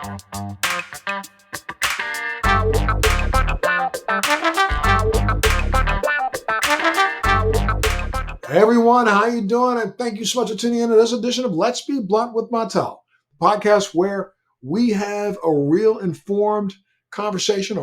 Hey everyone, how you doing? And thank you so much for tuning in to this edition of Let's Be Blunt with Montel, the podcast where we have a real and informed conversation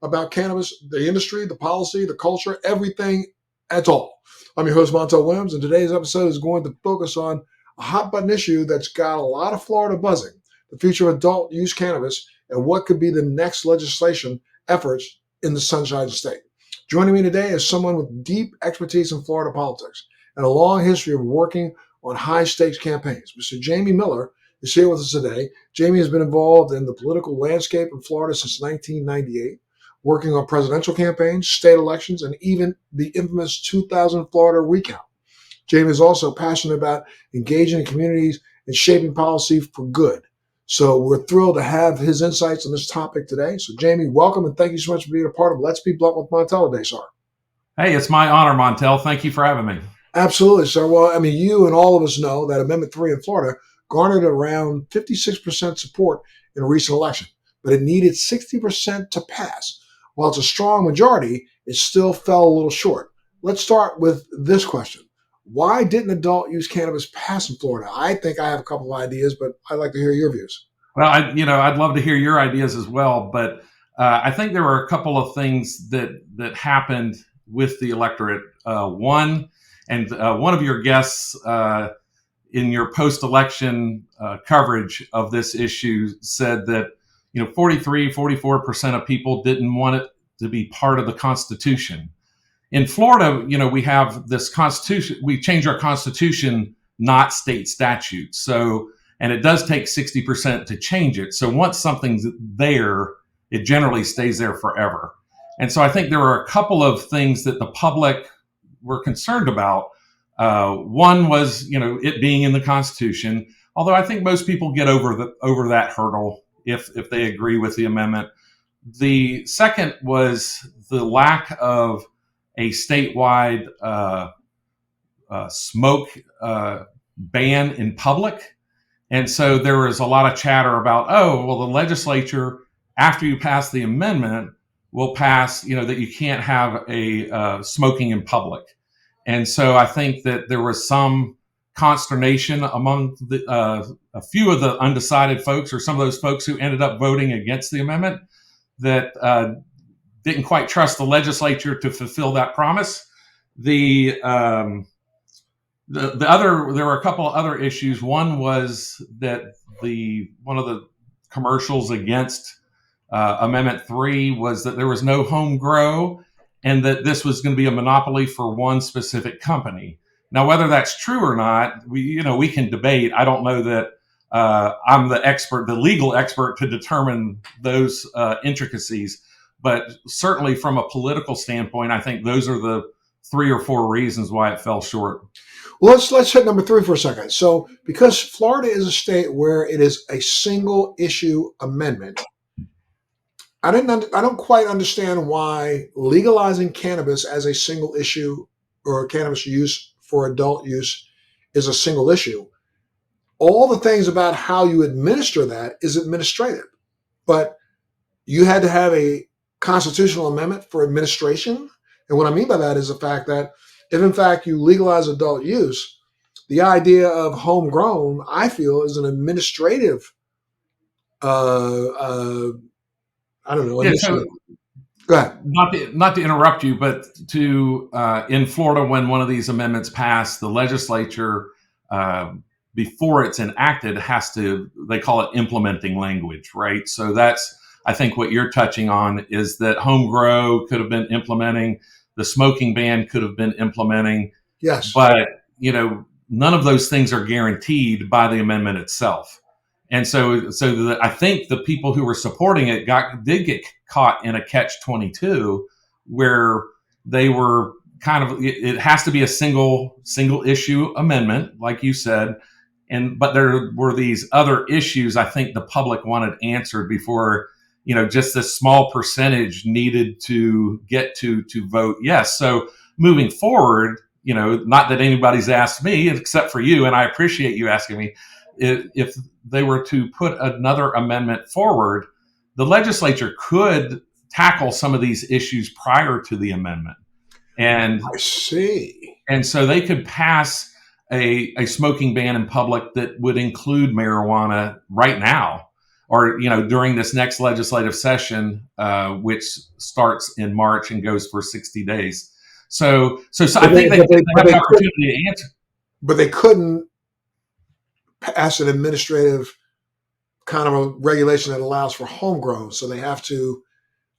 about cannabis, the industry, the policy, the culture, everything at all. I'm your host, Montel Williams, and today's episode is going to focus on a hot button issue that's got a lot of Florida buzzing, the future of adult use cannabis, and what could be the next legislation efforts in the Sunshine State. Joining me today is someone with deep expertise in Florida politics and a long history of working on high-stakes campaigns. Mr. Jamie Miller is here with us today. Jamie has been involved in the political landscape in Florida since 1998, working on presidential campaigns, state elections, and even the infamous 2000 Florida recount. Jamie is also passionate about engaging in communities and shaping policy for good. So we're thrilled to have his insights on this topic today. So Jamie, welcome, and thank you so much for being a part of Let's Be Blunt with Montel today, sir. Hey, it's my honor, Montel. Thank you for having me. Absolutely, sir. Well, I mean, you and all of us know that Amendment 3 in Florida garnered around 56% support in a recent election, but it needed 60% to pass. While it's a strong majority, it still fell a little short. Let's start with this question. Why didn't adult use cannabis pass in Florida? I think I have a couple of ideas, but I'd like to hear your views. Well, I'd love to hear your ideas as well, but I think there were a couple of things that happened with the electorate. One of your guests in your post-election coverage of this issue said that 44% of people didn't want it to be part of the Constitution. In Florida, we have this Constitution. We change our Constitution, not state statutes. So, and it does take 60% to change it. So once something's there, it generally stays there forever. And so I think there are a couple of things that the public were concerned about. One was, it being in the Constitution. Although I think most people get over that hurdle if they agree with the amendment. The second was the lack of a statewide smoke ban in public. And so there was a lot of chatter about, the legislature, after you pass the amendment, will pass, that you can't have a smoking in public. And so I think that there was some consternation among a few of the undecided folks, or some of those folks who ended up voting against the amendment, that didn't quite trust the legislature to fulfill that promise. There were a couple of other issues. One was that one of the commercials against Amendment 3 was that there was no home grow and that this was going to be a monopoly for one specific company. Now, whether that's true or not, we can debate. I don't know that I'm the legal expert to determine those intricacies. But certainly from a political standpoint, I think those are the 3 or 4 reasons why it fell short. Well, let's hit number 3 for a second. So because Florida is a state where it is a single issue amendment, I don't quite understand why legalizing cannabis as a single issue or cannabis use for adult use is a single issue. All the things about how you administer that is administrative, but you had to have a constitutional amendment for administration. And what I mean by that is the fact that if in fact you legalize adult use, the idea of homegrown, I feel, is an administrative, I don't know. Yeah, so, go ahead. Not to interrupt you, but in Florida, when one of these amendments passed, the legislature, before it's enacted, they call it implementing language, right? So that's, I think what you're touching on is that home grow could have been implementing, the smoking ban could have been implementing. Yes. But, none of those things are guaranteed by the amendment itself. And so I think the people who were supporting it did get caught in a catch-22 where they were it has to be a single issue amendment, like you said. But there were these other issues I think the public wanted answered before, just this small percentage needed to get to vote yes. So moving forward, not that anybody's asked me except for you, and I appreciate you asking me, if they were to put another amendment forward, the legislature could tackle some of these issues prior to the amendment. I see. And so they could pass a smoking ban in public that would include marijuana right now, or during this next legislative session, which starts in March and goes for 60 days. So I think they have the opportunity to answer. But they couldn't pass an administrative kind of a regulation that allows for homegrown. So they have to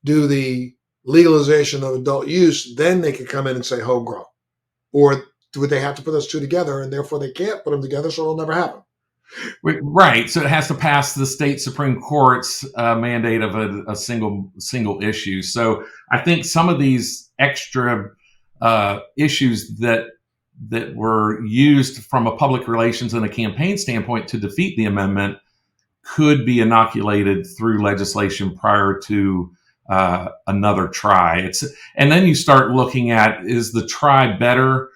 do the legalization of adult use. Then they could come in and say homegrown. Or would they have to put those two together, and therefore they can't put them together, so it'll never happen? Right. So it has to pass the state Supreme Court's mandate of a single issue. So I think some of these extra issues that were used from a public relations and a campaign standpoint to defeat the amendment could be inoculated through legislation prior to another try. And then you start looking at, is the try better?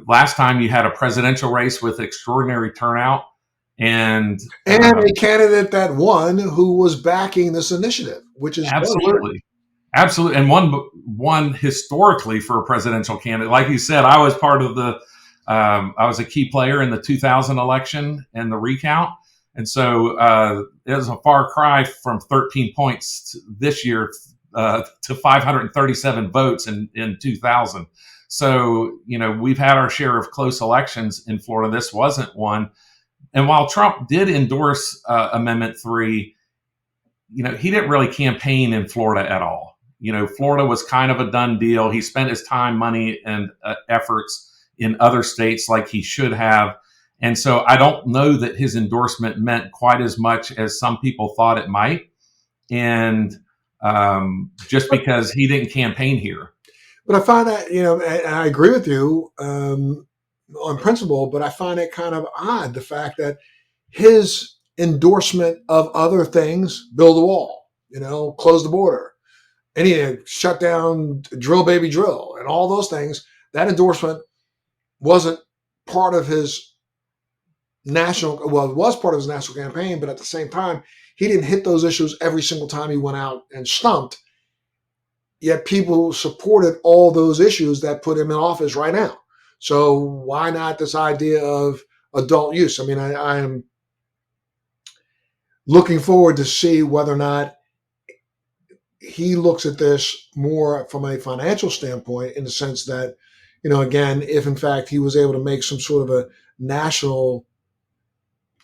Last time you had a presidential race with extraordinary turnout, and a candidate that won who was backing this initiative, which is absolutely. And one historically for a presidential candidate. Like you said, I was part of I was a key player in the 2000 election and the recount. And so it was a far cry from 13 points this year to 537 votes in 2000. So, we've had our share of close elections in Florida. This wasn't one. And while Trump did endorse Amendment 3, he didn't really campaign in Florida at all. Florida was kind of a done deal. He spent his time, money, and efforts in other states like he should have. And so I don't know that his endorsement meant quite as much as some people thought it might. And just because he didn't campaign here. But I find that, and I agree with you on principle, but I find it kind of odd, the fact that his endorsement of other things, build a wall, close the border, shut down, drill baby drill, and all those things, that endorsement wasn't part of his it was part of his national campaign, but at the same time, he didn't hit those issues every single time he went out and stumped. Yet people supported all those issues that put him in office right now. So why not this idea of adult use? I mean, I am looking forward to see whether or not he looks at this more from a financial standpoint, in the sense that, again, if in fact he was able to make some sort of a national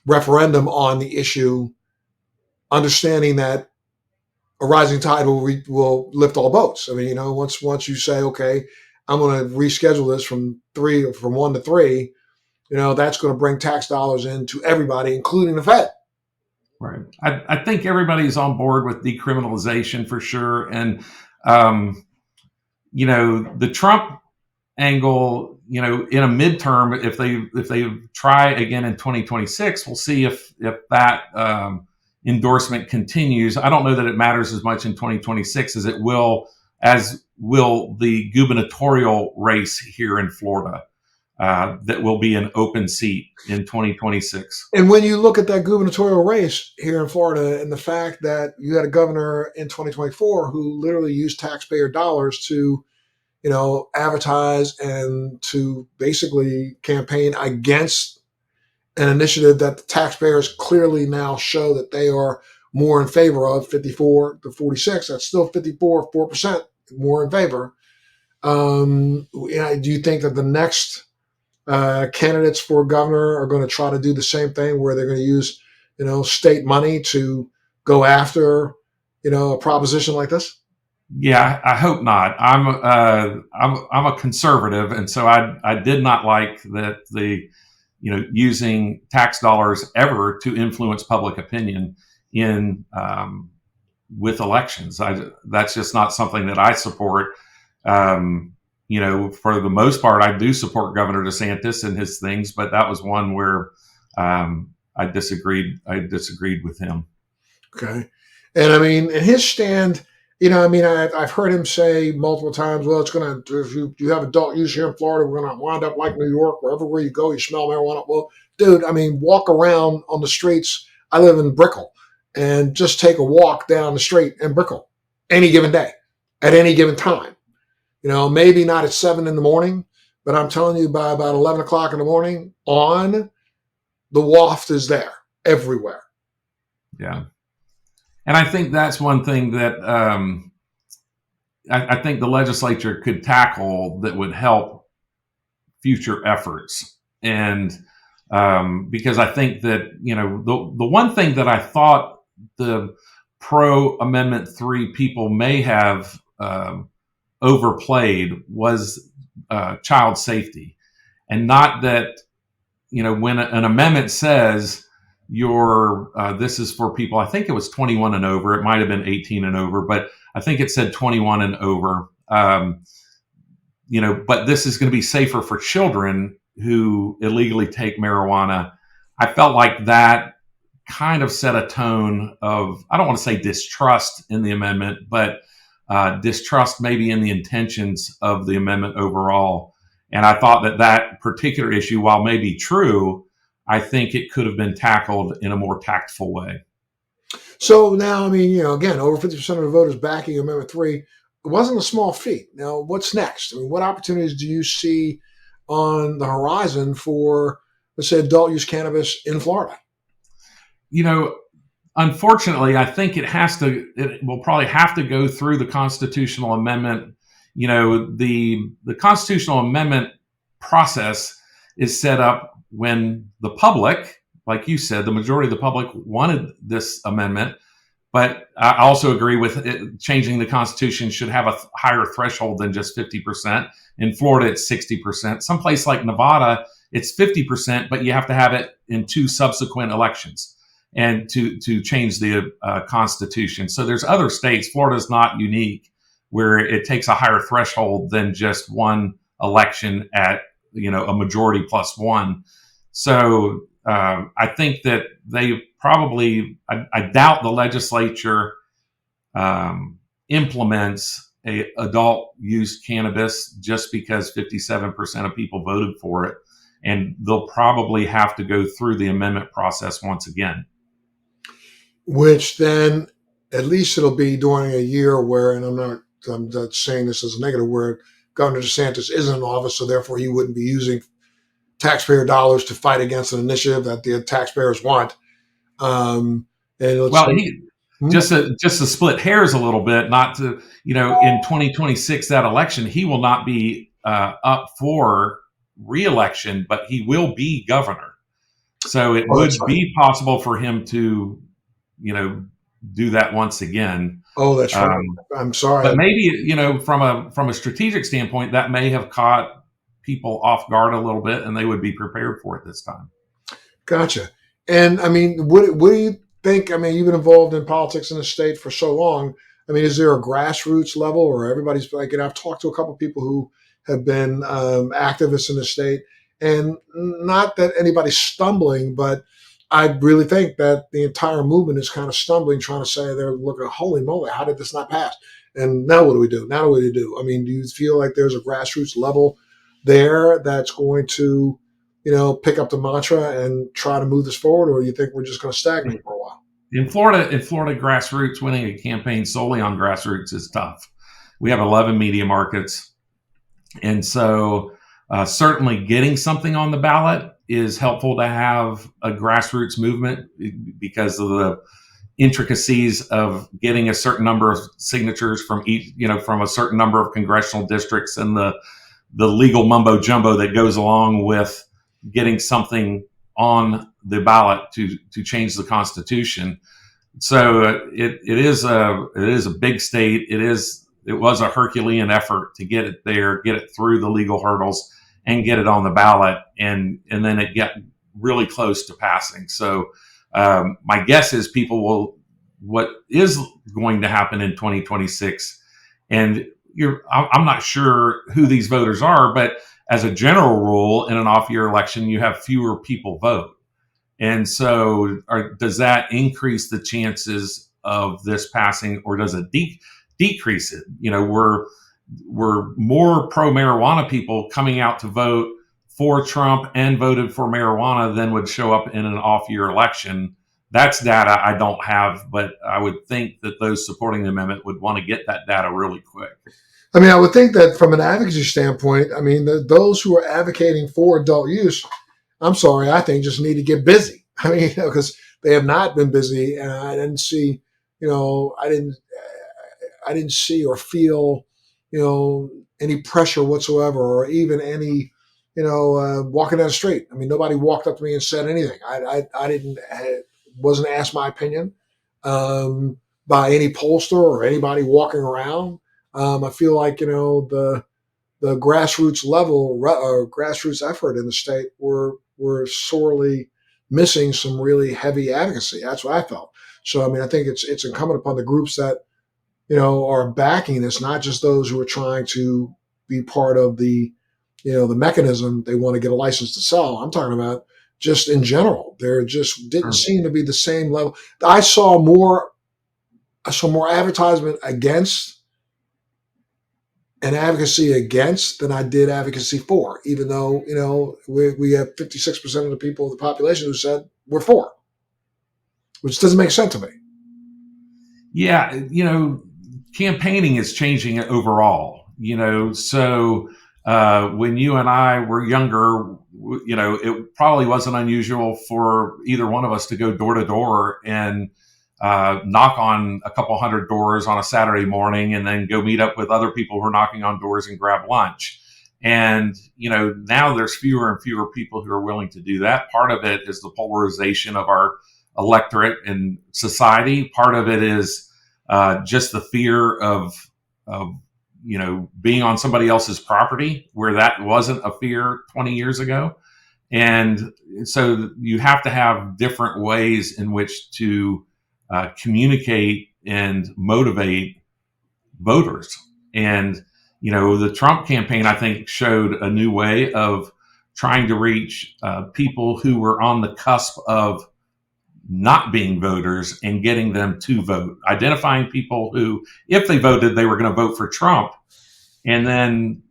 referendum on the issue, understanding that a rising tide will lift all boats. I mean, once you say, okay, I'm going to reschedule this from 1 to 3, that's going to bring tax dollars into everybody, including the Fed. Right. I think everybody's on board with decriminalization for sure. And, the Trump angle, in a midterm, if they try again in 2026, we'll see if that endorsement continues. I don't know that it matters as much in 2026 as will the gubernatorial race here in Florida. That will be an open seat in 2026. And when you look at that gubernatorial race here in Florida, and the fact that you had a governor in 2024 who literally used taxpayer dollars to, advertise and to basically campaign against an initiative that the taxpayers clearly now show that they are more in favor of, 54 to 46. That's still 4% more in favor. Do you think that the next candidates for governor are going to try to do the same thing, where they're going to use, state money to go after, a proposition like this? Yeah, I hope not. I'm a conservative, and so I did not like that using tax dollars ever to influence public opinion in with elections. That's just not something that I support. For the most part, I do support Governor DeSantis and his things, but that was one where I disagreed. I disagreed with him. Okay, and I mean, in his stand, I've heard him say multiple times, well, it's going to, if you have adult use here in Florida, we're going to wind up like New York, where everywhere you go, you smell marijuana. Well, dude, I mean, walk around on the streets. I live in Brickell, and just take a walk down the street in Brickell any given day, at any given time. Maybe not at 7 in the morning, but I'm telling you, by about 11 o'clock in the morning, the waft is there everywhere. Yeah. And I think that's one thing that I think the legislature could tackle that would help future efforts. And because I think that, the one thing that I thought the pro Amendment 3 people may have overplayed was child safety. And not that, when an amendment says this is for people, I think it was 21 and over, it might have been 18 and over, but I think it said 21 and over. But this is going to be safer for children who illegally take marijuana. I felt like that kind of set a tone of, I don't want to say distrust in the amendment, but distrust maybe in the intentions of the amendment overall. And I thought that particular issue, while maybe true, I think it could have been tackled in a more tactful way. So now, I mean, again, over 50% of the voters backing Amendment 3. It wasn't a small feat. Now, what's next? I mean, what opportunities do you see on the horizon for, let's say, adult use cannabis in Florida? Unfortunately, I think it will probably have to go through the constitutional amendment. The constitutional amendment process is set up when the public, like you said, the majority of the public wanted this amendment. But I also agree with it, changing the Constitution should have a higher threshold than just 50%. In Florida, it's 60%. Someplace like Nevada, it's 50%, but you have to have it in 2 subsequent elections and to change the Constitution. So there's other states. Florida's not unique, where it takes a higher threshold than just one election at a majority plus one. So I think that they probably, I doubt the legislature implements a adult use cannabis just because 57% of people voted for it. And they'll probably have to go through the amendment process once again. Which then, at least it'll be during a year where, and I'm not saying this as a negative, where Governor DeSantis isn't in office, so therefore he wouldn't be using taxpayer dollars to fight against an initiative that the taxpayers want. Just to split hairs a little bit, not to, in 2026, that election, he will not be up for re-election, but he will be governor. So it would be possible for him to, do that once again. Oh, that's right. I'm sorry. But maybe, from a strategic standpoint, that may have caught people off guard a little bit, and they would be prepared for it this time. Gotcha. And I mean, what do you think? I mean, you've been involved in politics in the state for so long. I mean, is there a grassroots level, or everybody's like? I've talked to a couple of people who have been activists in the state, and not that anybody's stumbling, but I really think that the entire movement is kind of stumbling, trying to say they're looking, holy moly, how did this not pass? And now what do we do? Now what do we do? I mean, do you feel like there's a grassroots level there that's going to, pick up the mantra and try to move this forward, or you think we're just going to stagnate for a while? In Florida, grassroots, winning a campaign solely on grassroots is tough. We have 11 media markets. And so certainly getting something on the ballot is helpful to have a grassroots movement because of the intricacies of getting a certain number of signatures from each, from a certain number of congressional districts, and the legal mumbo jumbo that goes along with getting something on the ballot to change the Constitution. So it is a big state. It was a Herculean effort to get it there, get it through the legal hurdles, and get it on the ballot, and then it get really close to passing. So my guess is what is going to happen in 2026, and I'm not sure who these voters are, but as a general rule, in an off-year election, you have fewer people vote. And so does that increase the chances of this passing, or does it decrease it? We're more pro-marijuana people coming out to vote for Trump and voted for marijuana then would show up in an off-year election. That's data I don't have, but I would think that those supporting the amendment would want to get that data really quick. I mean, I would think that from an advocacy standpoint, I mean, those who are advocating for adult use, I'm sorry, I think just need to get busy. I mean, because they have not been busy, and I didn't see, I didn't see or feel, any pressure whatsoever, or even any, walking down the street. I mean, nobody walked up to me and said anything. I didn't, wasn't asked my opinion by any pollster or anybody walking around. I feel like the grassroots level, grassroots effort in the state were sorely missing some really heavy advocacy. That's what I felt. So I mean, I think it's incumbent upon the groups that are backing this, not just those who are trying to be part of the the mechanism they want to get a license to sell. I'm talking about just in general. There just didn't seem to be the same level. I saw more advertisement against and advocacy against than I did advocacy for, even though, we have 56% of the people of the population who said we're for, which doesn't make sense to me. Yeah, campaigning is changing overall, so when you and I were younger, it probably wasn't unusual for either one of us to go door to door and knock on a couple hundred doors on a Saturday morning and then go meet up with other people who are knocking on doors and grab lunch. And, now there's fewer and fewer people who are willing to do that. Part of it is the polarization of our electorate and society. Part of it is just the fear of being on somebody else's property where that wasn't a fear 20 years ago. And so you have to have different ways in which to communicate and motivate voters. And, the Trump campaign, I think, showed a new way of trying to reach people who were on the cusp of not being voters and getting them to vote, identifying people who, if they voted, they were going to vote for Trump. And then,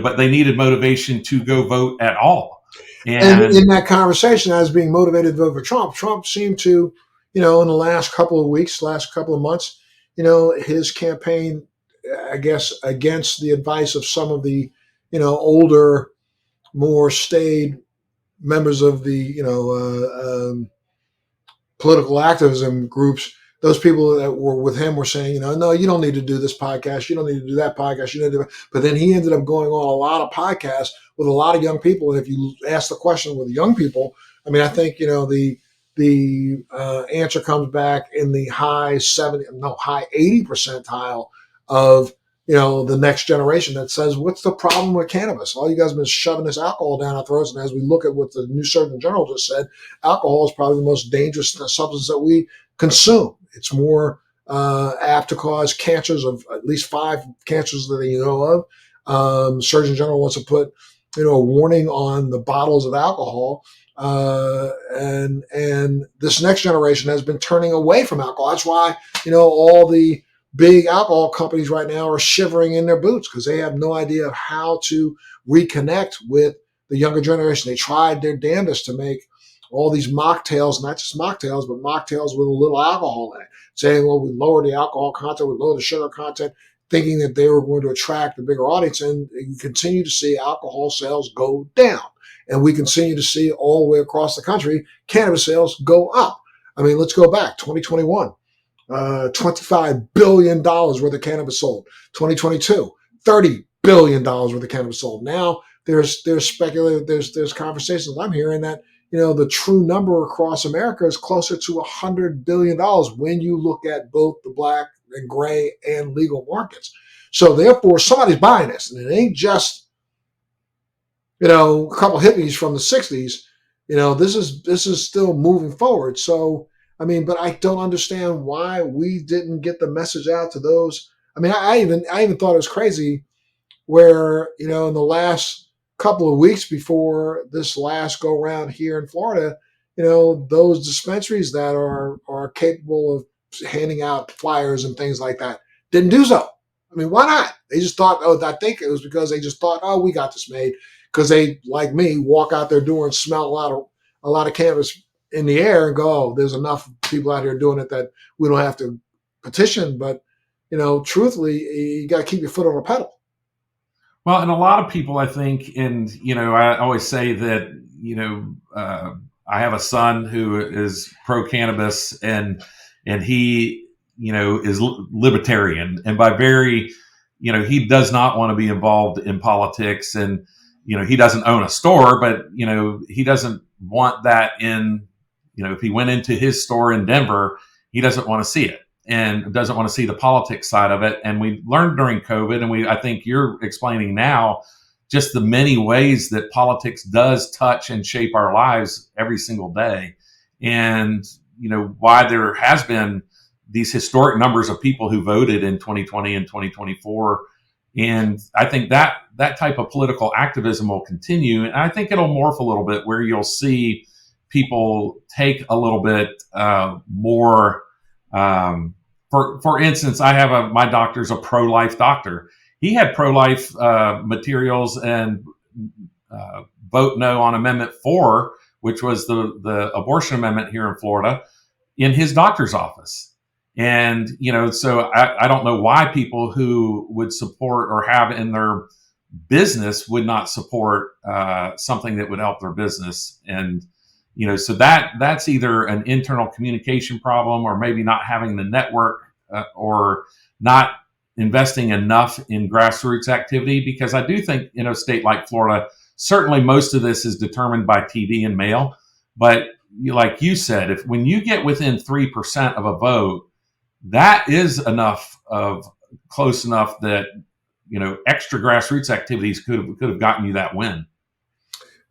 but they needed motivation to go vote at all. And in that conversation, as being motivated to vote for Trump, Trump seemed to, in the last couple of weeks, last couple of months, his campaign, I guess, against the advice of some of the, older, more staid members of the, political activism groups, those people that were with him were saying, no, you don't need to do this podcast. You don't need to do that podcast. You don't need to. But then he ended up going on a lot of podcasts with a lot of young people. And if you ask the question with young people, I mean, I think, the answer comes back in the high 80 percentile of, the next generation that says, what's the problem with cannabis? All you guys have been shoving this alcohol down our throats. And as we look at what the new Surgeon General just said, alcohol is probably the most dangerous substance that we consume. It's more apt to cause cancers, of at least 5 cancers that you know of. Surgeon General wants to put, a warning on the bottles of alcohol. And this next generation has been turning away from alcohol. That's why, all the big alcohol companies right now are shivering in their boots because they have no idea of how to reconnect with the younger generation. They tried their damnedest to make all these mocktails, not just mocktails, but mocktails with a little alcohol in it, saying, well, we lower the alcohol content, we lower the sugar content, thinking that they were going to attract a bigger audience. And you continue to see alcohol sales go down. And we continue to see all the way across the country, cannabis sales go up. I mean, let's go back, 2021. $25 billion worth of cannabis sold. 2022, $30 billion worth of cannabis sold. Now there's speculative, there's conversations I'm hearing that, the true number across America is closer to $100 billion when you look at both the black and gray and legal markets. So therefore somebody's buying this, and it ain't just, a couple hippies from the 60s. This is still moving forward. So I mean, but I don't understand why we didn't get the message out to those. I mean, I even thought it was crazy where, in the last couple of weeks before this last go round here in Florida, those dispensaries that are capable of handing out flyers and things like that didn't do so. I mean, why not? They just thought, I think it was because they just thought, we got this made. because they, like me, walk out their door and smell a lot of cannabis in the air and go, oh, there's enough people out here doing it that we don't have to petition. But, truthfully, you got to keep your foot on the pedal. Well, and a lot of people, I think, and I always say that I have a son who is pro cannabis, and he is libertarian, and by very he does not want to be involved in politics, and he doesn't own a store, but he doesn't want that in if he went into his store in Denver, he doesn't want to see it and doesn't want to see the politics side of it. And we learned during COVID, and I think you're explaining now, just the many ways that politics does touch and shape our lives every single day. And, why there has been these historic numbers of people who voted in 2020 and 2024. And I think that type of political activism will continue. And I think it'll morph a little bit where you'll see people take a little bit more. For instance, I have my doctor's a pro-life doctor. He had pro-life materials and vote no on Amendment 4, which was the abortion amendment here in Florida, in his doctor's office. And, so I don't know why people who would support or have in their business would not support something that would help their business. And, so that's either an internal communication problem, or maybe not having the network, or not investing enough in grassroots activity. Because I do think in a state like Florida, certainly most of this is determined by TV and mail. But like you said, when you get within 3% of a vote, that is close enough that extra grassroots activities could have gotten you that win.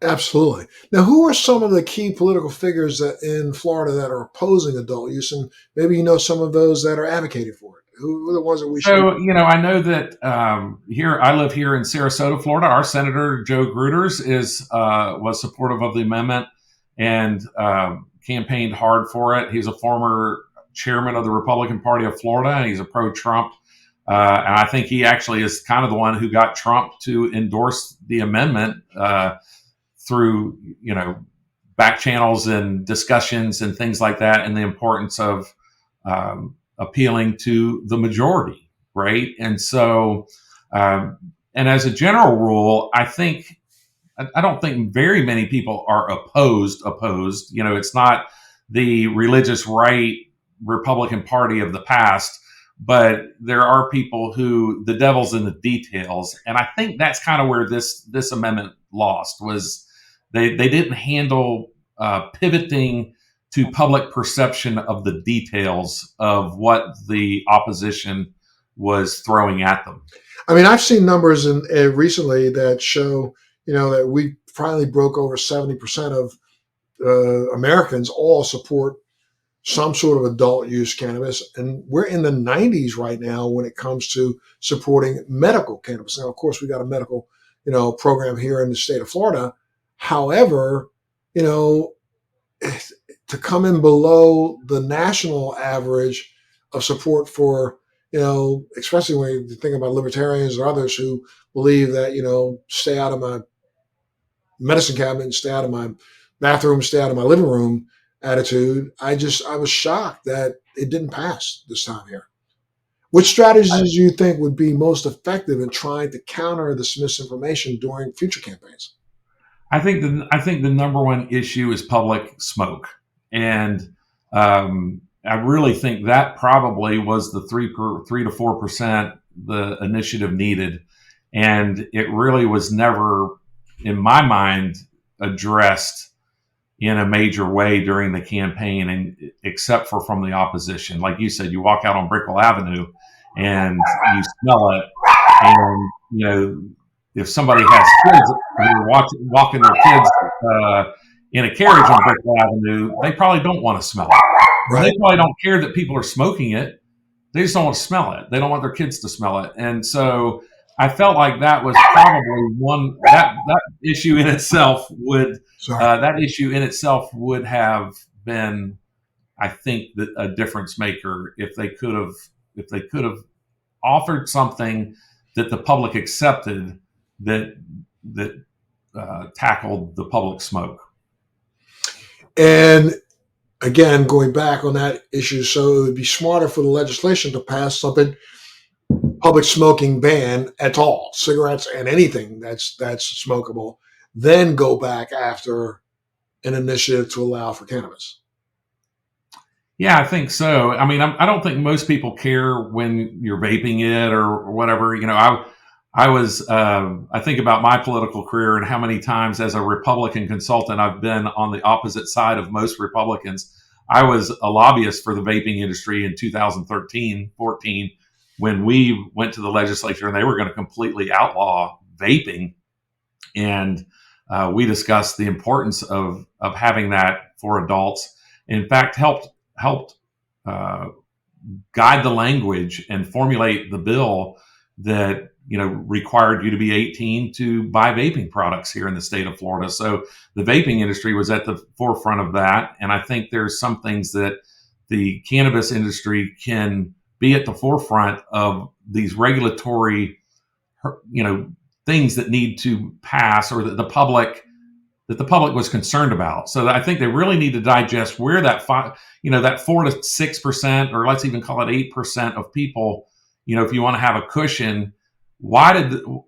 Absolutely. Now, who are some of the key political figures in Florida that are opposing adult use, and maybe some of those that are advocating for it? Who are the ones that we should? So, I know that I live here in Sarasota, Florida. Our Senator Joe Gruters was supportive of the amendment and campaigned hard for it. He's a former chairman of the Republican Party of Florida, and he's a pro-Trump. And I think he actually is kind of the one who got Trump to endorse the amendment through, back channels and discussions and things like that, and the importance of appealing to the majority, right? And so, and as a general rule, I don't think very many people are opposed. It's not the religious right Republican Party of the past, but there are people who the devil's in the details. And I think that's kind of where this amendment lost, was they didn't handle pivoting to public perception of the details of what the opposition was throwing at them. I mean, I've seen numbers recently that show, that we finally broke over 70% of Americans all support some sort of adult use cannabis. And we're in the 90s right now when it comes to supporting medical cannabis. Now, of course, we got a medical, program here in the state of Florida. However, to come in below the national average of support for, especially when you think about libertarians or others who believe that, stay out of my medicine cabinet, stay out of my bathroom, stay out of my living room attitude. I was shocked that it didn't pass this time here. Which strategies do you think would be most effective in trying to counter this misinformation during future campaigns? I think the number one issue is public smoke, and I really think that probably was the 3 to 4% the initiative needed, and it really was never, in my mind, addressed in a major way during the campaign, and except for from the opposition. Like you said, you walk out on Brickell Avenue and you smell it, and if somebody has kids and you're walking their kids in a carriage on Brickell Avenue, they probably don't want to smell it. Right. They probably don't care that people are smoking it. They just don't want to smell it. They don't want their kids to smell it. And so I felt like that was probably that issue in itself would have been, I think, a difference maker if they could have offered something that the public accepted, that tackled the public smoke. And again, going back on that issue, so it would be smarter for the legislation to pass something, public smoking ban at all, cigarettes and anything that's smokable, then go back after an initiative to allow for cannabis. Yeah, I think so. I mean, I don't think most people care when you're vaping it or whatever. I was, I think about my political career and how many times as a Republican consultant I've been on the opposite side of most Republicans. I was a lobbyist for the vaping industry in 2013, 14, when we went to the legislature and they were going to completely outlaw vaping. And we discussed the importance of having that for adults. In fact, helped guide the language and formulate the bill that required you to be 18 to buy vaping products here in the state of Florida. So the vaping industry was at the forefront of that, and I think there's some things that the cannabis industry can be at the forefront of, these regulatory things that need to pass, or that the public was concerned about. So I think they really need to digest where that 4 to 6%, or let's even call it 8% of people, if you want to have a cushion, who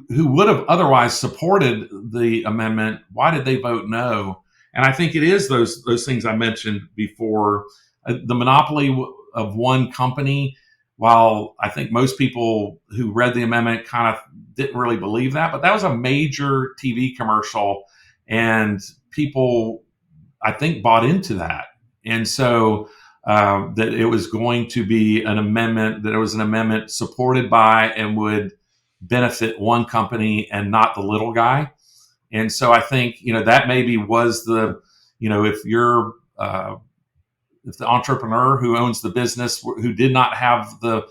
would have otherwise supported the amendment, why did they vote no? And I think it is those things I mentioned before, the monopoly of one company. While I think most people who read the amendment kind of didn't really believe that, but that was a major TV commercial, and people, I think, bought into that. And so that it was going to be an amendment, that it was an amendment supported by and would benefit one company and not the little guy. And so I think, that maybe was the, if you're, if the entrepreneur who owns the business, who did not have the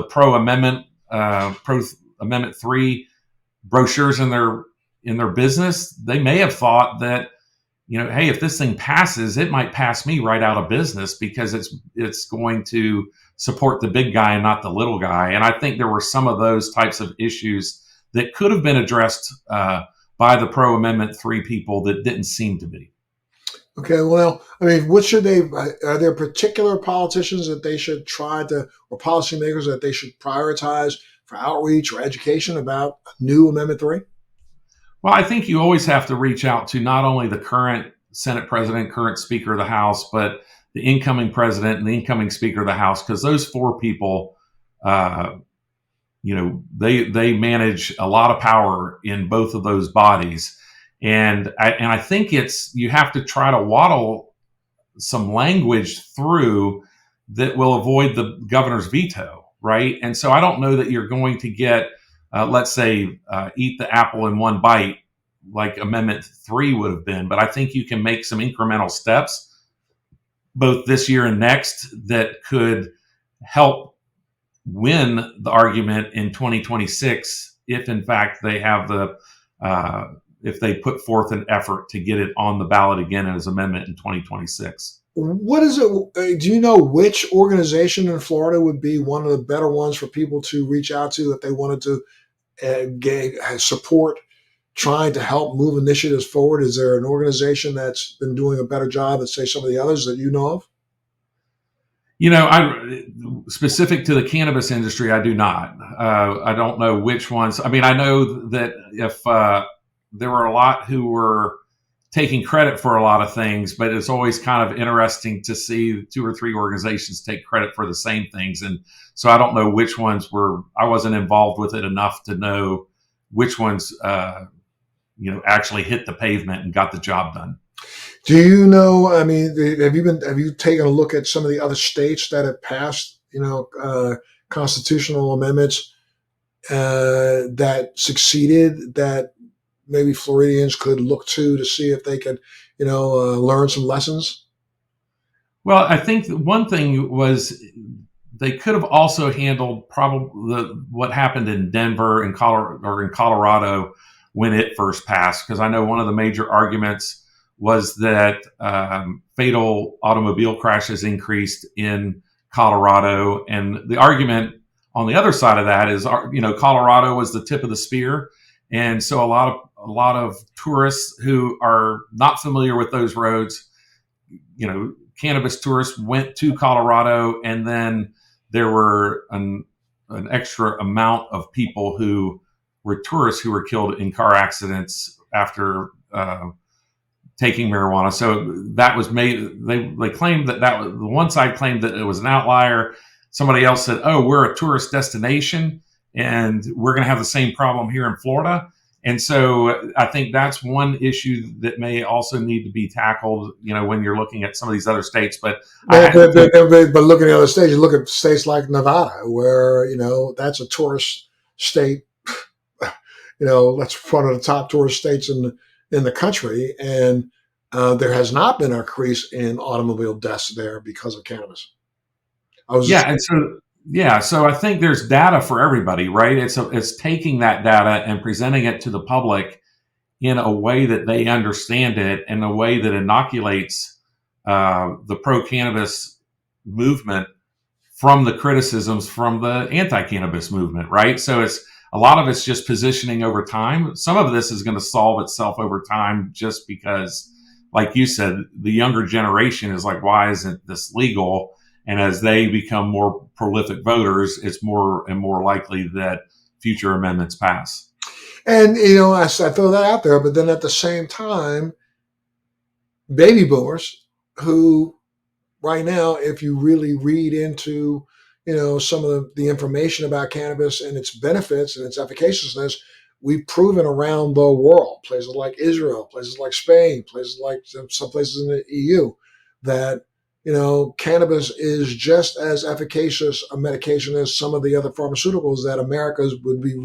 pro amendment 3 brochures in their business, they may have thought that, hey, if this thing passes, it might pass me right out of business, because it's going to support the big guy and not the little guy. And I think there were some of those types of issues that could have been addressed by the pro amendment 3 people that didn't seem to be. Okay, well, I mean, are there particular politicians that they should try to, or policymakers that they should prioritize for outreach or education about new Amendment 3? Well, I think you always have to reach out to not only the current Senate president, current Speaker of the House, but the incoming president and the incoming Speaker of the House, because those 4 people, they manage a lot of power in both of those bodies. And I think you have to try to waddle some language through that will avoid the governor's veto, right? And so I don't know that you're going to get, let's say, eat the apple in one bite like Amendment 3 would have been. But I think you can make some incremental steps, both this year and next, that could help win the argument in 2026, if in fact they have if they put forth an effort to get it on the ballot again as amendment in 2026. What is it? Do you know which organization in Florida would be one of the better ones for people to reach out to if they wanted to get support trying to help move initiatives forward? Is there an organization that's been doing a better job than, say, some of the others that you know of? Specific to the cannabis industry, I do not. I don't know which ones. I mean, I know that if there were a lot who were taking credit for a lot of things, but it's always kind of interesting to see 2 or 3 organizations take credit for the same things. And so I don't know which ones I wasn't involved with it enough to know which ones, actually hit the pavement and got the job done. Do you know, I mean, have you taken a look at some of the other states that have passed, constitutional amendments that succeeded, that maybe Floridians could look to see if they could, learn some lessons? Well, I think one thing was they could have also handled probably what happened in Denver and Colorado when it first passed, because I know one of the major arguments was that fatal automobile crashes increased in Colorado, and the argument on the other side of that is, Colorado was the tip of the spear, and so a lot a lot of tourists who are not familiar with those roads. Cannabis tourists went to Colorado, and then there were an extra amount of people who were tourists who were killed in car accidents after taking marijuana. So that was made. They claimed that was the one side claimed that it was an outlier. Somebody else said, "Oh, we're a tourist destination, and we're going to have the same problem here in Florida." And so I think that's one issue that may also need to be tackled, when you're looking at some of these other states. But looking at other states, you look at states like Nevada, where that's a tourist state. That's one of the top tourist states in the country, and there has not been an increase in automobile deaths there because of cannabis. So I think there's data for everybody, right? It's taking that data and presenting it to the public in a way that they understand it, in a way that inoculates the pro-cannabis movement from the criticisms from the anti-cannabis movement, right? So a lot of it's just positioning over time. Some of this is going to solve itself over time, just because, like you said, the younger generation is like, why isn't this legal? And as they become more prolific voters, it's more and more likely that future amendments pass. And, I throw that out there, but then at the same time, baby boomers who right now, if you really read into, some of the information about cannabis and its benefits and its efficaciousness, we've proven around the world, places like Israel, places like Spain, places like some places in the EU, that cannabis is just as efficacious a medication as some of the other pharmaceuticals that Americans would be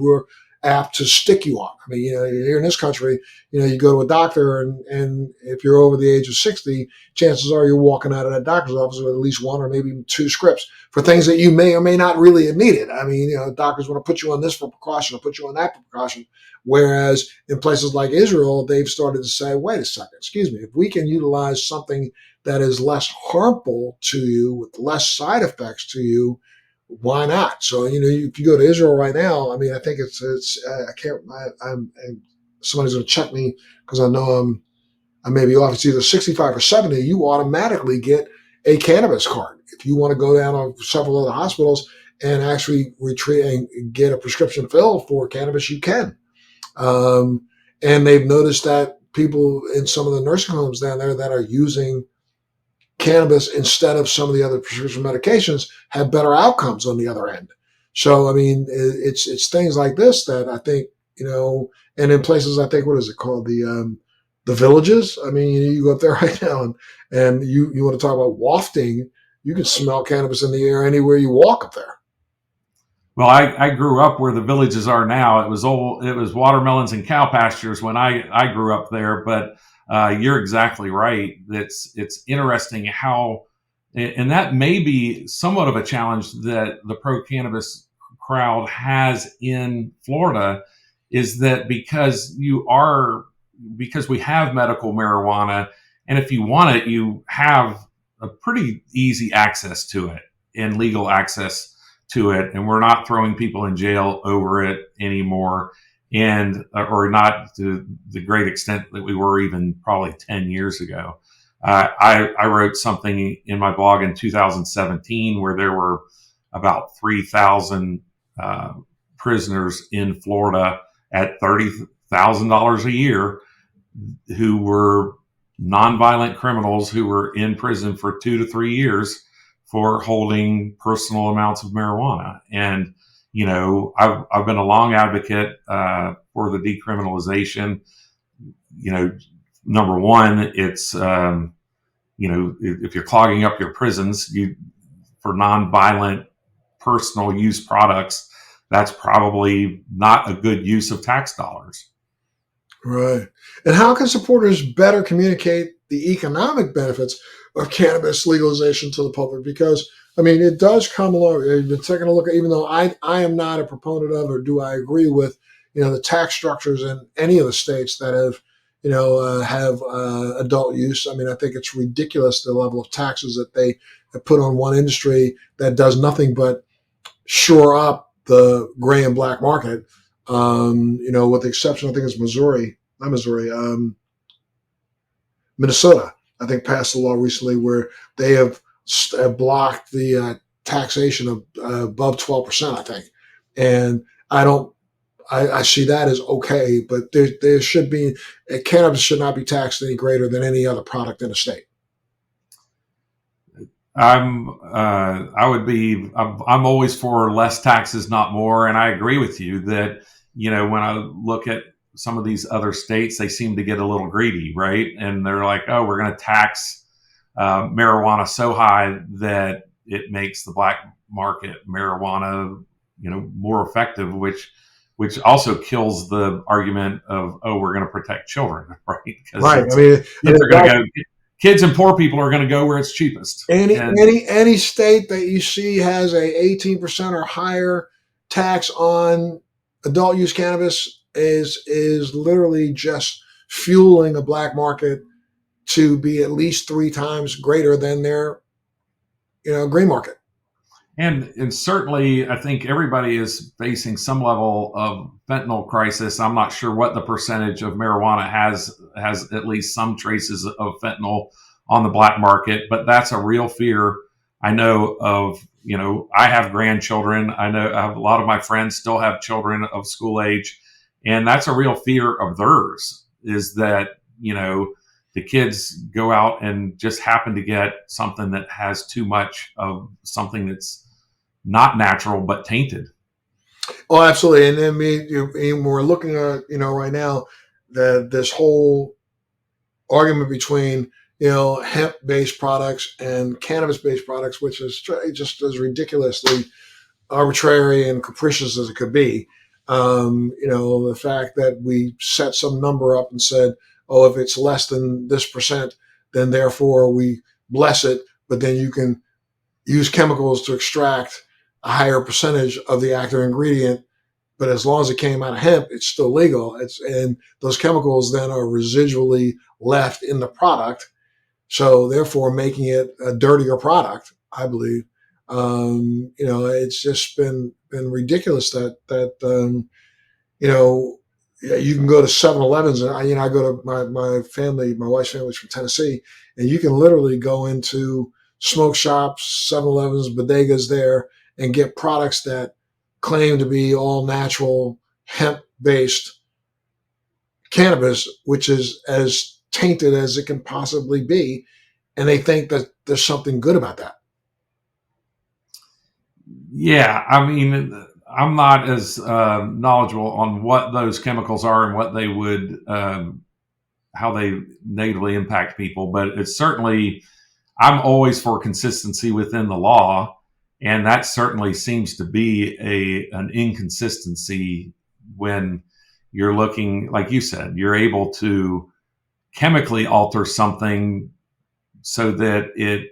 apt to stick you on. I mean, here in this country, you go to a doctor, and if you're over the age of 60, chances are you're walking out of that doctor's office with at least one or maybe two scripts for things that you may or may not really have needed. I mean, doctors want to put you on this for precaution or put you on that for precaution. Whereas in places like Israel, they've started to say, wait a second, excuse me, if we can utilize something that is less harmful to you with less side effects to you, why not? So, if you go to Israel right now, I mean, I think somebody's going to check me because I know I may be off. It's either 65 or 70. You automatically get a cannabis card. If you want to go down on several other hospitals and actually retreat and get a prescription filled for cannabis, you can. And they've noticed that people in some of the nursing homes down there that are using cannabis instead of some of the other prescription medications have better outcomes on the other end. So, I mean, it's things like this that I think, and in places, I think, what is it called? The villages. I mean, you go up there right now and you want to talk about wafting, you can smell cannabis in the air anywhere you walk up there. Well, I grew up where the villages are now. It was watermelons and cow pastures when I grew up there, but you're exactly right. It's interesting how, and that may be somewhat of a challenge that the pro-cannabis crowd has in Florida, is that because we have medical marijuana, and if you want it, you have a pretty easy access to it and legal access to it, and we're not throwing people in jail over it anymore, and or not to the great extent that we were even probably 10 years ago. I wrote something in my blog in 2017 where there were about 3,000 prisoners in Florida at $30,000 a year who were nonviolent criminals who were in prison for 2 to 3 years for holding personal amounts of marijuana. And, I've been a long advocate for the decriminalization. Number one, it's, if you're clogging up your prisons for nonviolent personal use products, that's probably not a good use of tax dollars. Right. And how can supporters better communicate the economic benefits of cannabis legalization to the public? Because, I mean, it does come along. You've been taking a look at, even though I am not a proponent of, or do I agree with, the tax structures in any of the states that have, have adult use. I mean, I think it's ridiculous the level of taxes that they have put on one industry that does nothing but shore up the gray and black market. With the exception, I think it's Missouri. not Missouri, Minnesota, I think, passed a law recently where they have blocked the taxation of above 12%, I think. And I don't, I see that as okay, but there should be, cannabis should not be taxed any greater than any other product in the state. I'm always for less taxes, not more. And I agree with you that, when I look at some of these other states, they seem to get a little greedy, right? And they're like, oh, we're going to tax marijuana so high that it makes the black market marijuana, more effective, which also kills the argument of, oh, we're going to protect children, right? Because Right. I mean, they're going to go. Kids and poor people are going to go where it's cheapest. Any state that you see has a 18% or higher tax on adult use cannabis is literally just fueling a black market to be at least 3 times greater than their green market. And certainly, I think everybody is facing some level of fentanyl crisis. I'm not sure what the percentage of marijuana has at least some traces of fentanyl on the black market, but that's a real fear. I know of, I have grandchildren. I have a lot of my friends still have children of school age, and that's a real fear of theirs, is that, the kids go out and just happen to get something that has too much of something that's not natural but tainted. Oh, absolutely. And then we're looking at right now this whole argument between hemp-based products and cannabis-based products, which is just as ridiculously arbitrary and capricious as it could be. The fact that we set some number up and said, oh, if it's less than this percent, then therefore we bless it, but then you can use chemicals to extract a higher percentage of the active ingredient, but as long as it came out of hemp, it's still legal. And those chemicals then are residually left in the product, so therefore making it a dirtier product, I believe. It's just been ridiculous that you can go to 7-Elevens, and I go to my wife's family's from Tennessee, and you can literally go into smoke shops, 7-Elevens, bodegas there, and get products that claim to be all natural hemp-based cannabis, which is as tainted as it can possibly be, and they think that there's something good about that. Yeah, I mean, I'm not as knowledgeable on what those chemicals are and what they would, how they negatively impact people, but it's certainly, I'm always for consistency within the law. And that certainly seems to be an inconsistency when you're looking, like you said, you're able to chemically alter something so that it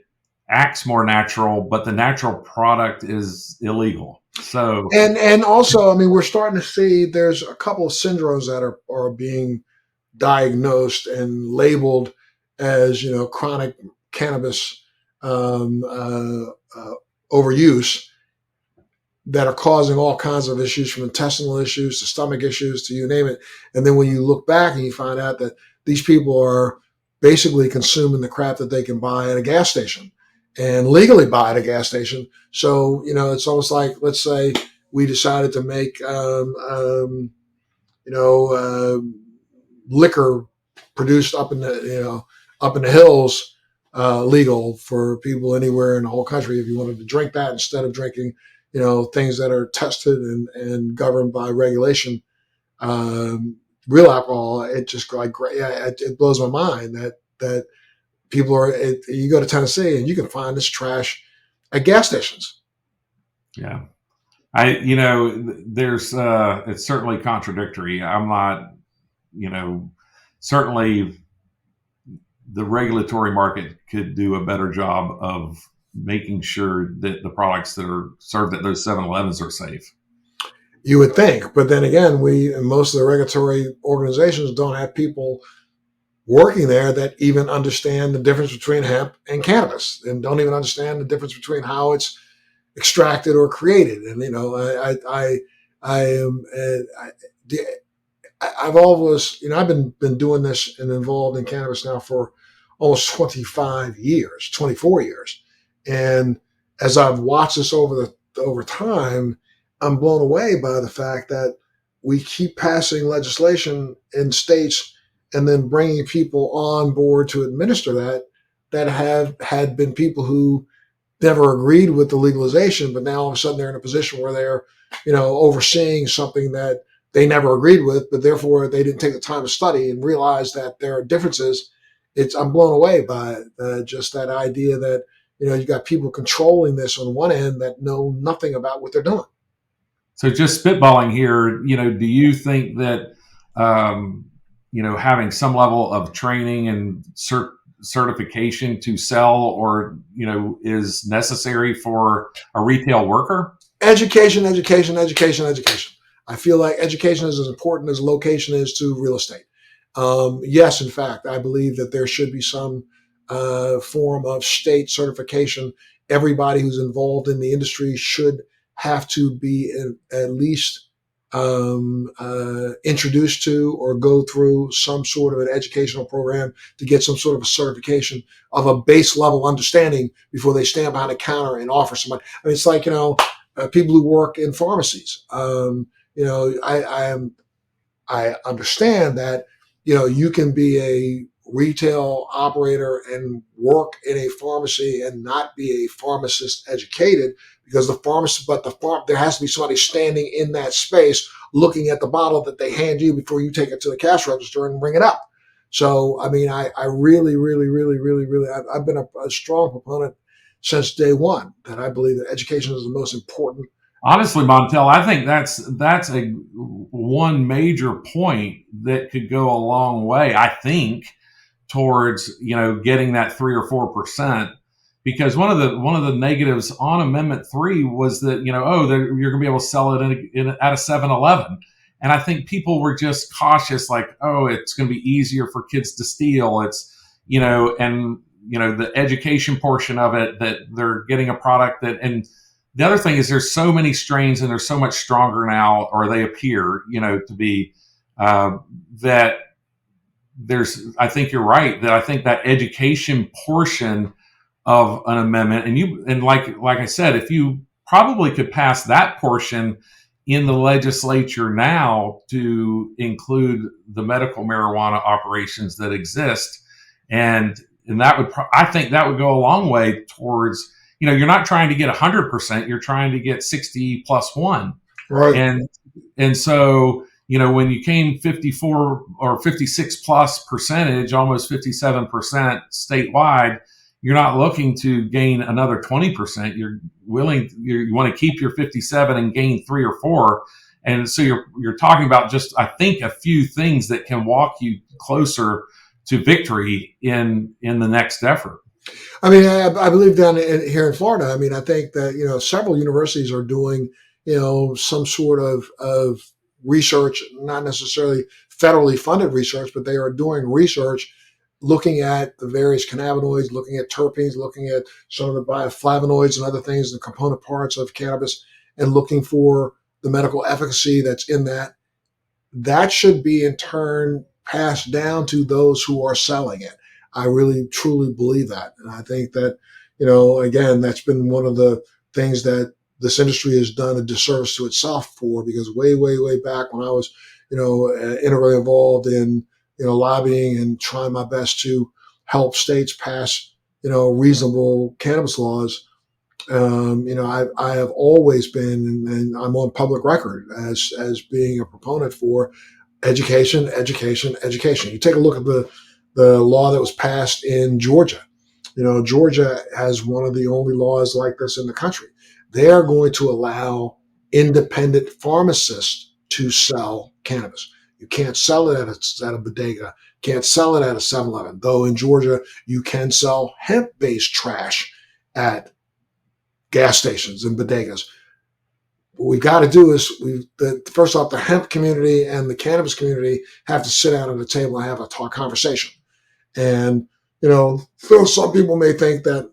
acts more natural, but the natural product is illegal. So and also, I mean, we're starting to see there's a couple of syndromes that are being diagnosed and labeled as chronic cannabis overuse that are causing all kinds of issues, from intestinal issues to stomach issues to you name it. And then when you look back and you find out that these people are basically consuming the crap that they can buy at a gas station and legally buy at a gas station. So, it's almost like, let's say we decided to make, liquor produced up in the hills legal for people anywhere in the whole country. If you wanted to drink that instead of drinking, things that are tested and governed by regulation, real alcohol, it just it blows my mind that people you go to Tennessee and you can find this trash at gas stations. Yeah. There's, it's certainly contradictory. I'm not, certainly the regulatory market could do a better job of making sure that the products that are served at those 7-Elevens are safe. You would think, but then again, most of the regulatory organizations don't have people working there that even understand the difference between hemp and cannabis, and don't even understand the difference between how it's extracted or created. And I've always, I've been doing this and involved in cannabis now for almost 25 years, 24 years. And as I've watched this over time, I'm blown away by the fact that we keep passing legislation in states and then bringing people on board to administer that have had been people who never agreed with the legalization, but now all of a sudden they're in a position where they're, overseeing something that they never agreed with, but therefore they didn't take the time to study and realize that there are differences. I'm blown away by just that idea that you got people controlling this on one end that know nothing about what they're doing. So just spitballing here, do you think that having some level of training and certification to sell or is necessary for a retail worker? Education. I feel like education is as important as location is to real estate. Yes, in fact, I believe that there should be some form of state certification. Everybody who's involved in the industry should have to be at least introduced to or go through some sort of an educational program to get some sort of a certification of a base level understanding before they stand behind a counter and offer somebody. I mean, it's like, people who work in pharmacies. I understand that, you can be a retail operator and work in a pharmacy and not be a pharmacist educated, because there has to be somebody standing in that space looking at the bottle that they hand you before you take it to the cash register and ring it up. So, I mean, I really, really, really, really, really, I've been a strong proponent since day one that I believe that education is the most important. Honestly, Montel, I think that's a one major point that could go a long way, I think, towards getting that 3 or 4%. Because one of the negatives on Amendment 3 was that you're going to be able to sell it at a 7-Eleven, and I think people were just cautious, like, oh, it's going to be easier for kids to steal. It's and the education portion of it, that they're getting a product that. And the other thing is there's so many strains and they're so much stronger now, or they appear to be that. I think you're right, that I think that education portion of an amendment, and like I said, if you probably could pass that portion in the legislature now to include the medical marijuana operations that exist, and that would I think that would go a long way towards, you're not trying to get 100%, you're trying to get 60 plus 1. Right. And so when you came 54 or 56 plus percentage, almost 57% statewide, you're not looking to gain another 20%. You want to keep your 57 and gain 3 or 4. And so you're talking about just, I think, a few things that can walk you closer to victory in the next effort. I mean, I believe here in Florida, I mean, I think that, several universities are doing, some sort of research, not necessarily federally funded research, but they are doing research looking at the various cannabinoids, looking at terpenes, looking at some of the bioflavonoids and other things, the component parts of cannabis, and looking for the medical efficacy that's in that. That should be in turn passed down to those who are selling it. I really, truly believe that. And I think that, again, that's been one of the things that this industry has done a disservice to itself for, because way, way, way back when I was, integrally involved in, lobbying and trying my best to help states pass, reasonable cannabis laws. I have always been, and I'm on public record as being a proponent for education. You take a look at the law that was passed in Georgia. Georgia has one of the only laws like this in the country. They are going to allow independent pharmacists to sell cannabis. You can't sell it at a bodega, can't sell it at a 7-Eleven, though in Georgia you can sell hemp-based trash at gas stations and bodegas. What we've got to do is, first off, the hemp community and the cannabis community have to sit down at a table and have a conversation. And, some people may think that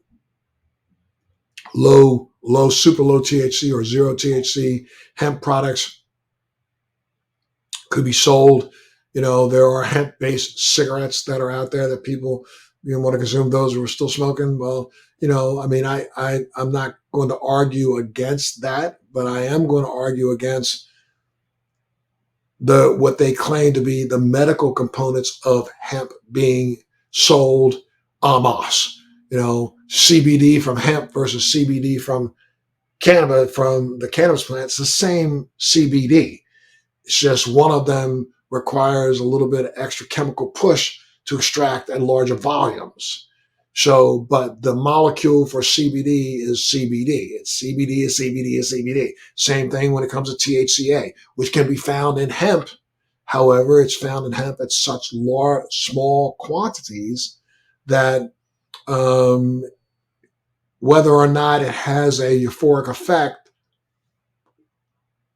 super low THC or zero THC hemp products could be sold. There are hemp-based cigarettes that are out there that people want to consume. Those who are still smoking. Well, I mean, I'm not going to argue against that, but I am going to argue against what they claim to be the medical components of hemp being sold en masse. CBD from hemp versus CBD from cannabis, from the cannabis plant. It's the same CBD. It's just one of them requires a little bit of extra chemical push to extract at larger volumes. So, but the molecule for CBD is CBD. It's CBD is CBD is CBD. Same thing when it comes to THCA, which can be found in hemp. However, it's found in hemp at such small quantities that whether or not it has a euphoric effect,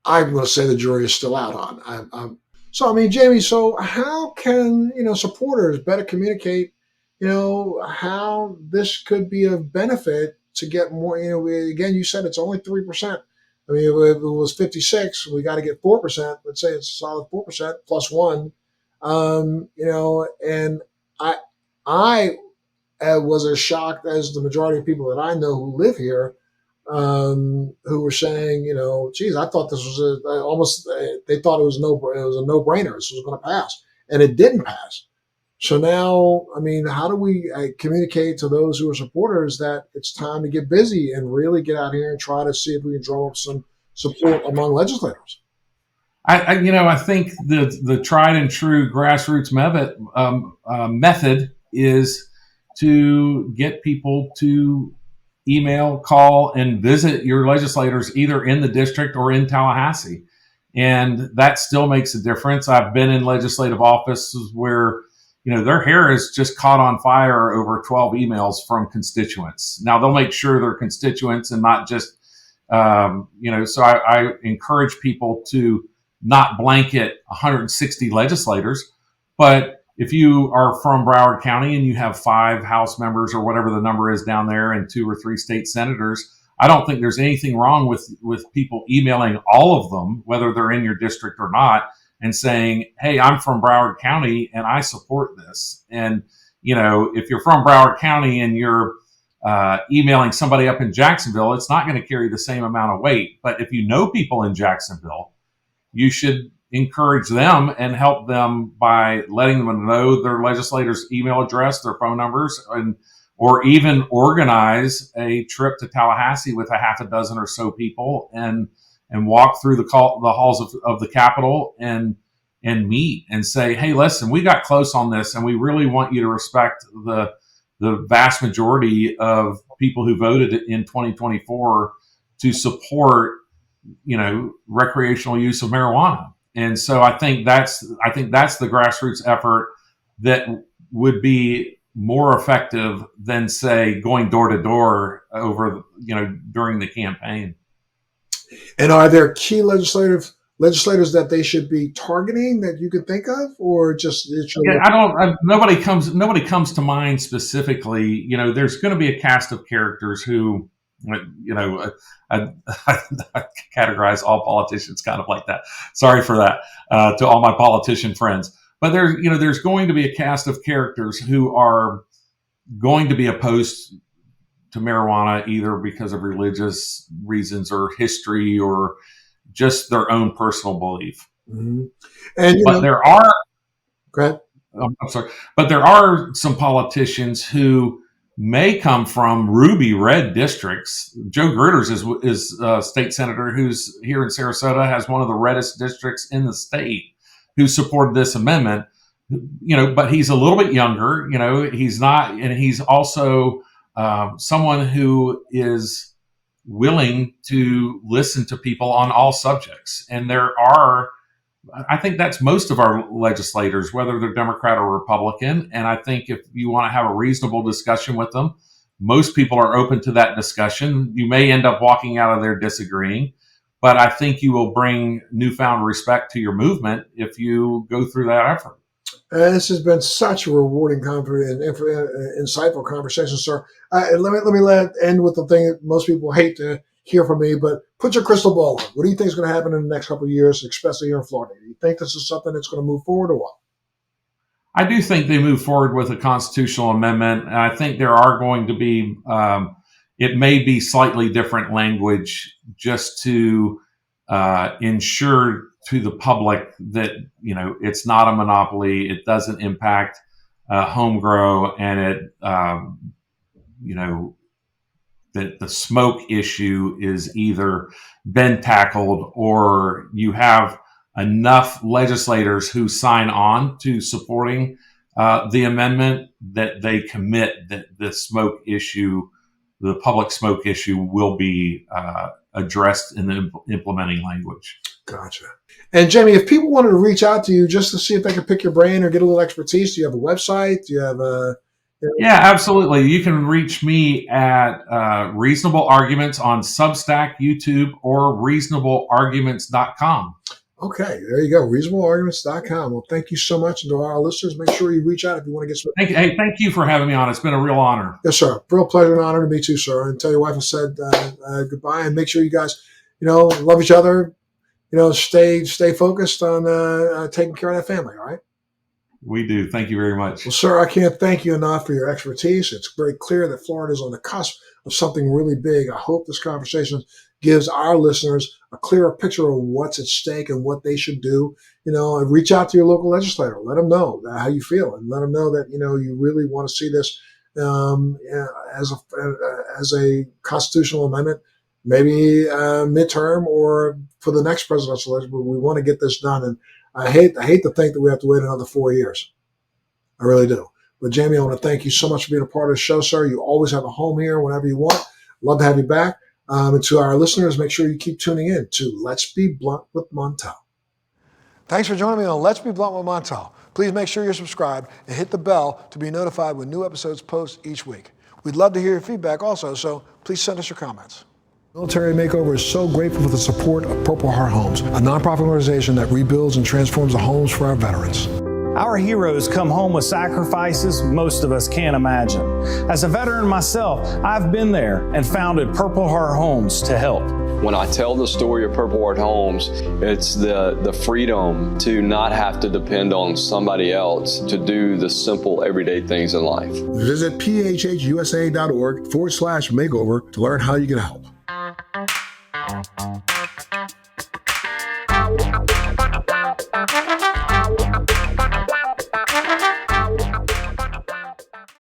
I'm going to say the jury is still out on. So, I mean, Jamie, so how can, supporters better communicate, how this could be of benefit to get more, again, you said it's only 3%. I mean, if it was 56, we got to get 4%. Let's say it's a solid 4% plus one. And I was as shocked as the majority of people that I know who live here, who were saying, geez, I thought this was they thought it was a no-brainer. This was going to pass, and it didn't pass. So now, I mean, how do we communicate to those who are supporters that it's time to get busy and really get out here and try to see if we can drum up some support among legislators? I think the tried and true grassroots method is to get people to email, call, and visit your legislators either in the district or in Tallahassee. And that still makes a difference. I've been in legislative offices where, their hair is just caught on fire over 12 emails from constituents. Now, they'll make sure they're constituents and not just, so I encourage people to not blanket 160 legislators, but if you are from Broward County and you have 5 House members or whatever the number is down there and 2 or 3 state senators, I don't think there's anything wrong with people emailing all of them, whether they're in your district or not, and saying, hey, I'm from Broward County and I support this. And, if you're from Broward County and you're emailing somebody up in Jacksonville, it's not going to carry the same amount of weight. But if you know people in Jacksonville, you should encourage them and help them by letting them know their legislators' email address, their phone numbers, or even organize a trip to Tallahassee with a half a dozen or so people and walk through the halls of the Capitol and meet and say, hey, listen, we got close on this, and we really want you to respect the vast majority of people who voted in 2024 to support, recreational use of marijuana. And so I think that's the grassroots effort that would be more effective than, say, going door to door over, during the campaign. And are there key legislators that they should be targeting that you could think of, or just? Nobody comes to mind specifically. There's going to be a cast of characters who, I categorize all politicians kind of like that. Sorry for that to all my politician friends. But there's going to be a cast of characters who are going to be opposed to marijuana either because of religious reasons or history or just their own personal belief. Mm-hmm. And there are. Go ahead. I'm sorry, but there are some politicians who may come from ruby red districts. Joe Gritters is a state senator who's here in Sarasota, has one of the reddest districts in the state, who supported this amendment. But he's a little bit younger. He's not, and he's also someone who is willing to listen to people on all subjects. And I think that's most of our legislators, whether they're Democrat or Republican. And I think if you want to have a reasonable discussion with them, most people are open to that discussion. You may end up walking out of there disagreeing, but I think you will bring newfound respect to your movement if you go through that effort. This has been such a rewarding and insightful conversation, sir. Let me end with the thing that most people hate to hear from me, but put your crystal ball on. What do you think is going to happen in the next couple of years, especially here in Florida? Do you think this is something that's going to move forward or what? I do think they move forward with a constitutional amendment. And I think there are going to be, it may be slightly different language just to ensure to the public that, it's not a monopoly. It doesn't impact home grow, and it, that the smoke issue is either been tackled, or you have enough legislators who sign on to supporting the amendment that they commit that the smoke issue, the public smoke issue, will be addressed in the implementing language. Gotcha. And Jamie, if people wanted to reach out to you just to see if they could pick your brain or get a little expertise, do you have a website? Do you have a... Yeah, absolutely. You can reach me at Reasonable Arguments on Substack, YouTube, or reasonablearguments.com. Okay, there you go, reasonablearguments.com. Well, thank you so much. And to our listeners, make sure you reach out if you want to get some... Thank you for having me on. It's been a real honor. Yes, sir. Real pleasure and honor to meet you, sir. And tell your wife I said goodbye, and make sure you guys, love each other. Stay focused on taking care of that family, all right? We do. Thank you very much. Well, sir, I can't thank you enough for your expertise. It's very clear that Florida is on the cusp of something really big. I hope this conversation gives our listeners a clearer picture of what's at stake and what they should do. And reach out to your local legislator. Let them know how you feel, and let them know that, you really want to see this as a constitutional amendment, maybe midterm or for the next presidential election. But we want to get this done. And I hate to think that we have to wait another 4 years. I really do. But Jamie, I want to thank you so much for being a part of the show, sir. You always have a home here whenever you want. Love to have you back. And to our listeners, make sure you keep tuning in to Let's Be Blunt with Montel. Thanks for joining me on Let's Be Blunt with Montel. Please make sure you're subscribed and hit the bell to be notified when new episodes post each week. We'd love to hear your feedback also, so please send us your comments. Military Makeover is so grateful for the support of Purple Heart Homes, a nonprofit organization that rebuilds and transforms the homes for our veterans. Our heroes come home with sacrifices most of us can't imagine. As a veteran myself, I've been there and founded Purple Heart Homes to help. When I tell the story of Purple Heart Homes, it's the freedom to not have to depend on somebody else to do the simple everyday things in life. Visit phhusa.org/makeover to learn how you can help.